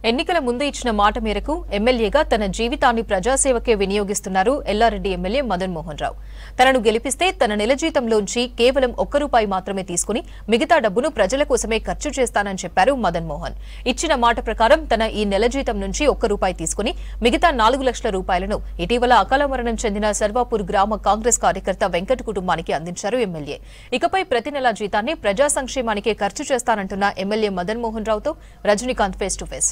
ఎన్నికల ముందు ఇచ్చిన మాట మేరకు ఎమ్మెల్యేగా తన జీవితాన్ని ప్రజాసేవకే వినియోగిస్తున్నారు ఎల్లారెడ్డి ఎమ్మెల్యే మదన్ మోహన్ రావు. తనను గెలిపిస్తే తన నెల జీతంలోంచి కేవలం ₹1 మాత్రమే తీసుకుని మిగతా డబ్బును ప్రజల కోసమే ఖర్చు చేస్తానని చెప్పారు మదన్ మోహన్. ఇచ్చిన మాట ప్రకారం తన ఈ నెల జీతం నుంచి ₹1 తీసుకుని మిగతా ₹4 లక్షల ఇటీవల అకాల మరణం చెందిన సర్వాపూర్ గ్రామ కాంగ్రెస్ కార్యకర్త వెంకట్ కుటుంబానికి అందించారు ఎమ్మెల్యే. ఇకపై ప్రతి నెల జీతాన్ని ప్రజా సంక్షేమానికే ఖర్చు చేస్తానంటున్న ఎమ్మెల్యే మదన్ మోహన్ రావుతో రజనీకాంత్ ఫేస్ టు ఫేస్.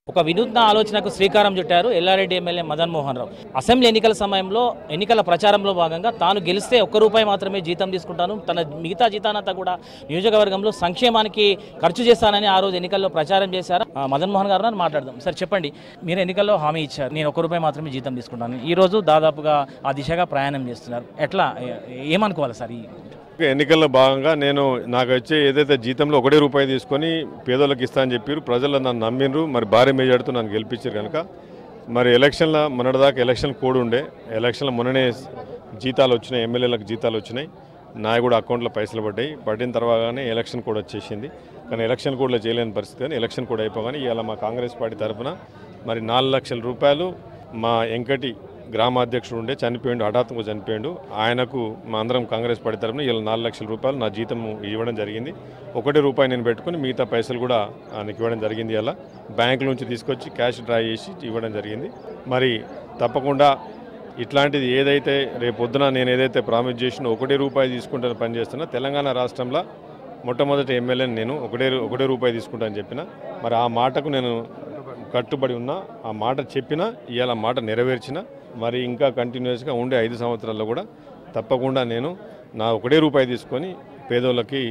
ఒక వినూత్న ఆలోచనకు శ్రీకారం చుట్టారు ఎల్లారెడ్డి ఎమ్మెల్యే మదన్ మోహన్ రావు. అసెంబ్లీ ఎన్నికల సమయంలో ఎన్నికల ప్రచారంలో భాగంగా తాను గెలిస్తే ₹1 మాత్రమే జీతం తీసుకుంటాను, తన మిగతా జీతానంతా కూడా నియోజకవర్గంలో సంక్షేమానికి ఖర్చు చేస్తానని ఆ రోజు ఎన్నికల్లో ప్రచారం చేశారు. మదన్ మోహన్ గారు మాట్లాడదాం. సార్ చెప్పండి, మీరు ఎన్నికల్లో హామీ ఇచ్చారు, నేను ₹1 మాత్రమే జీతం తీసుకుంటాను. ఈ రోజు దాదాపుగా ఆ దిశగా ప్రయాణం చేస్తున్నారు. ఎట్లా ఏమనుకోవాలి సార్? ఎన్నికల్లో భాగంగా నాకు వచ్చే ఏదైతే జీతంలో ₹1 తీసుకొని పేదలకు ఇస్తా అని చెప్పారు. ప్రజలు నన్ను నమ్మిండ్రు, మరి భారీ మెజార్టీతో నన్ను గెలిపించారు కనుక మరి ఎలక్షన్ల మొన్నటిదాకా ఎలక్షన్ కోడ్ ఉండే, ఎలక్షన్ల మొన్ననే జీతాలు వచ్చినాయి, ఎమ్మెల్యేలకు జీతాలు వచ్చినాయి, నాకు కూడా అకౌంట్లో పైసలు పడిన తర్వాతనే ఎలక్షన్ కోడ్ వచ్చేసింది. కానీ ఎలక్షన్ కోడ్లో చేయలేని పరిస్థితి, కానీ ఎలక్షన్ కోడ్ అయిపోగానే ఇవాళ మా కాంగ్రెస్ పార్టీ తరఫున మరి ₹4 లక్షల మా వెంకటి గ్రామాధ్యక్షుడు ఉండే చనిపోయిండు, హఠాత్తుగా చనిపోయిండు. ఆయనకు మా అందరం కాంగ్రెస్ పార్టీ తరఫున ఇలా ₹4 లక్షల నా జీతం ఇవ్వడం జరిగింది. ₹1 నేను పెట్టుకుని మిగతా పైసలు కూడా ఆయనకి ఇవ్వడం జరిగింది. ఇలా బ్యాంకుల నుంచి తీసుకొచ్చి క్యాష్ డ్రా చేసి ఇవ్వడం జరిగింది. మరి తప్పకుండా ఇట్లాంటిది ఏదైతే రేపొద్దున నేను ఏదైతే ప్రామిస్ చేసినా ₹1 తీసుకుంటాను పనిచేస్తున్నా, తెలంగాణ రాష్ట్రంలో మొట్టమొదటి ఎమ్మెల్యేని నేను ₹1 తీసుకుంటానని చెప్పిన. మరి ఆ మాటకు నేను కట్టుబడి ఉన్నా, ఆ మాట చెప్పినా, ఇవాళ మాట నెరవేర్చిన. మరి ఇంకా కంటిన్యూస్గా ఉండే 5 సంవత్సరాల్లో కూడా తప్పకుండా నేను నా ₹1 తీసుకొని పేదోళ్ళకి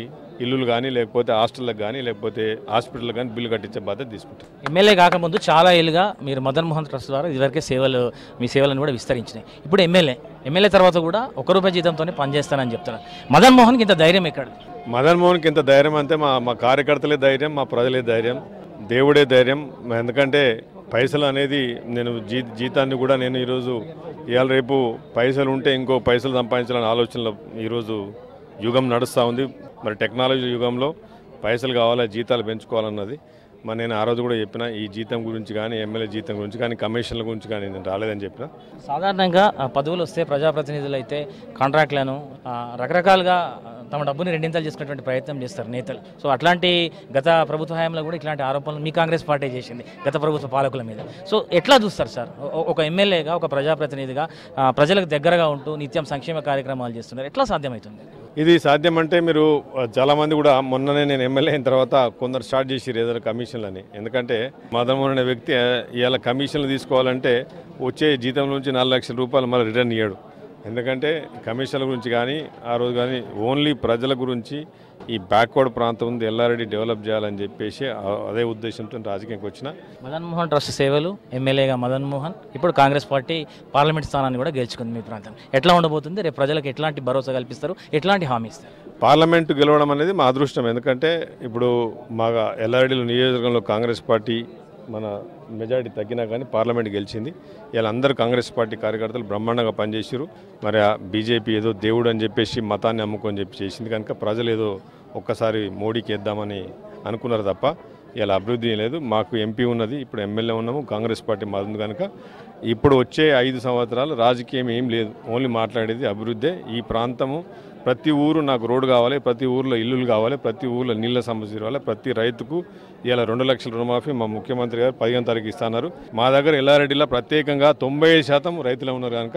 ఇల్లులు కానీ, లేకపోతే హాస్టళ్ళకి కానీ, లేకపోతే హాస్పిటల్ కానీ బిల్లు కట్టించే బాధ్యత తీసుకుంటాను. ఎమ్మెల్యే కాకముందు చాలా ఏళ్ళుగా మీరు మదన్ మోహన్ ట్రస్ట్ ద్వారా ఇదివరకే మీ సేవలను కూడా విస్తరించినాయి. ఇప్పుడు ఎమ్మెల్యే తర్వాత కూడా ₹1 జీతంతోనే పనిచేస్తానని చెప్తున్నారు. మదన్ మోహన్కి ఇంత ధైర్యం ఎక్కడ? మదన్ మోహన్కి ఇంత ధైర్యం అంటే మా కార్యకర్తలే ధైర్యం, మా ప్రజలే ధైర్యం, దేవుడే ధైర్యం. ఎందుకంటే పైసలు అనేది నేను జీతాన్ని కూడా నేను ఈరోజు ఇవాళ రేపు పైసలు ఉంటే ఇంకో పైసలు సంపాదించాలనే ఆలోచనలో ఈరోజు యుగం నడుస్తూ ఉంది. మరి టెక్నాలజీ యుగంలో పైసలు కావాలా, జీతాలు పెంచుకోవాలన్నది మరి నేను ఆ రోజు కూడా చెప్పిన. ఈ జీతం గురించి కానీ, ఎమ్మెల్యే జీతం గురించి కానీ, కమిషన్ల గురించి కానీ నేను రాలేదని చెప్పిన. సాధారణంగా పదవులు వస్తే ప్రజాప్రతినిధులు అయితే కాంట్రాక్ట్లను రకరకాలుగా తమ డబ్బుని రెండింతలు చేసుకునేటువంటి ప్రయత్నం చేస్తారు నేతలు. సో అట్లాంటి గత ప్రభుత్వ హయాంలో కూడా ఇట్లాంటి ఆరోపణలు మీ కాంగ్రెస్ పార్టీ చేసింది గత ప్రభుత్వ పాలకుల మీద. సో ఎట్లా చూస్తారు సార్, ఒక ఎమ్మెల్యేగా, ఒక ప్రజాప్రతినిధిగా ప్రజలకు దగ్గరగా ఉంటూ నిత్యం సంక్షేమ కార్యక్రమాలు చేస్తున్నారు, ఎట్లా సాధ్యమవుతుంది? ఇది సాధ్యమంటే మీరు చాలామంది కూడా మొన్ననే నేను ఎమ్మెల్యే అయిన తర్వాత కొందరు స్టార్ట్ చేసిరు ఏదైనా కమిషన్లని. ఎందుకంటే మదన్ మోహన్ అనే వ్యక్తి ఇవాళ కమిషన్లు తీసుకోవాలంటే వచ్చే జీతం నుంచి ₹4 లక్షల మళ్ళీ రిటర్న్ ఇయ్యాడు. ఎందుకంటే కమిషన్ల గురించి కానీ, ఆ రోజు కానీ ఓన్లీ ప్రజల గురించి ఈ బ్యాక్వర్డ్ ప్రాంతం ఉంది ఎల్లారెడ్డి డెవలప్ చేయాలని చెప్పేసి అదే ఉద్దేశంతో రాజకీయానికి వచ్చిన. మదన్ మోహన్ ట్రస్ట్ సేవలు, ఎమ్మెల్యేగా మదన్ మోహన్ ఇప్పుడు కాంగ్రెస్ పార్టీ పార్లమెంట్ స్థానాన్ని కూడా గెలుచుకుంది. మీ ప్రాంతం ఎట్లా ఉండబోతుంది? రేపు ప్రజలకు ఎట్లాంటి భరోసా కల్పిస్తారు, ఎట్లాంటి హామీ ఇస్తారు? పార్లమెంటు గెలవడం అనేది మా అదృష్టం. ఎందుకంటే ఇప్పుడు మా ఎల్లారెడ్డిలో నియోజకవర్గంలో కాంగ్రెస్ పార్టీ మన మెజారిటీ తగ్గినా కానీ పార్లమెంట్ గెలిచింది. ఇలా అందరూ కాంగ్రెస్ పార్టీ కార్యకర్తలు బ్రహ్మాండంగా పనిచేసారు. మరి ఆ బీజేపీ ఏదో దేవుడు అని చెప్పేసి మతాన్ని అమ్ముకొని చెప్పి చేసింది కనుక ప్రజలు ఏదో ఒక్కసారి మోడీకి వేద్దామని అనుకున్నారు తప్ప ఇలా అభివృద్ధి లేదు. మాకు ఎంపీ ఉన్నది, ఇప్పుడు ఎమ్మెల్యే ఉన్నాము, కాంగ్రెస్ పార్టీ మాది కనుక ఇప్పుడు వచ్చే 5 సంవత్సరాలు రాజకీయం ఏం లేదు, ఓన్లీ మాట్లాడేది అభివృద్ధే. ఈ ప్రాంతము ప్రతి ఊరు నాకు రోడ్డు కావాలి, ప్రతి ఊరిలో ఇల్లులు కావాలి, ప్రతి ఊరిలో నీళ్ళ సమస్య కావాలి, ప్రతి రైతుకు ఇలా 2 లక్షల రుణమాఫీ మా ముఖ్యమంత్రి గారు 15వ తారీఖు ఇస్తున్నారు. మా దగ్గర ఎల్లారెడ్డిలో ప్రత్యేకంగా 90% రైతులు ఉన్నారు కనుక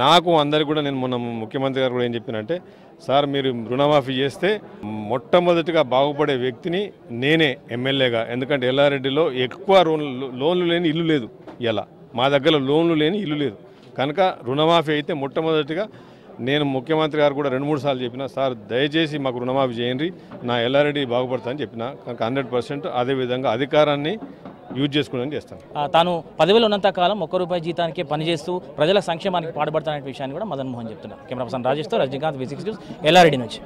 నాకు అందరికీ కూడా నేను మొన్న ముఖ్యమంత్రి గారు కూడా ఏం చెప్పినంటే, సార్ మీరు రుణమాఫీ చేస్తే మొట్టమొదటిగా బాగుపడే వ్యక్తిని నేనే ఎమ్మెల్యేగా. ఎందుకంటే ఎల్లారెడ్డిలో ఎక్కువ లోన్లు లేని ఇల్లు లేదు, ఇలా మా దగ్గర లోన్లు లేని ఇల్లు లేదు కనుక రుణమాఫీ అయితే మొట్టమొదటిగా నేను ముఖ్యమంత్రి గారు కూడా 2-3 సార్లు చెప్పిన, సార్ దయచేసి మాకు రుణమాఫీ చేయండి, నా ఎల్లారెడ్డి బాగుపడతా అని చెప్పిన. కనుక 100% అదేవిధంగా అధికారాన్ని యూజ్ చేసుకుని చేస్తాను. తాను పదవిలో ఉన్నంత కాలం ₹1 జీతానికే పనిచేస్తూ ప్రజల సంక్షేమానికి పాటుపడతాననే విషయాన్ని కూడా మదన్ మోహన్ చెప్తున్నారు. కెమెరా పర్సన్ రాజేష్తో రజనీకాంత్, V6 న్యూస్, ఎల్లారెడ్డి నుంచి.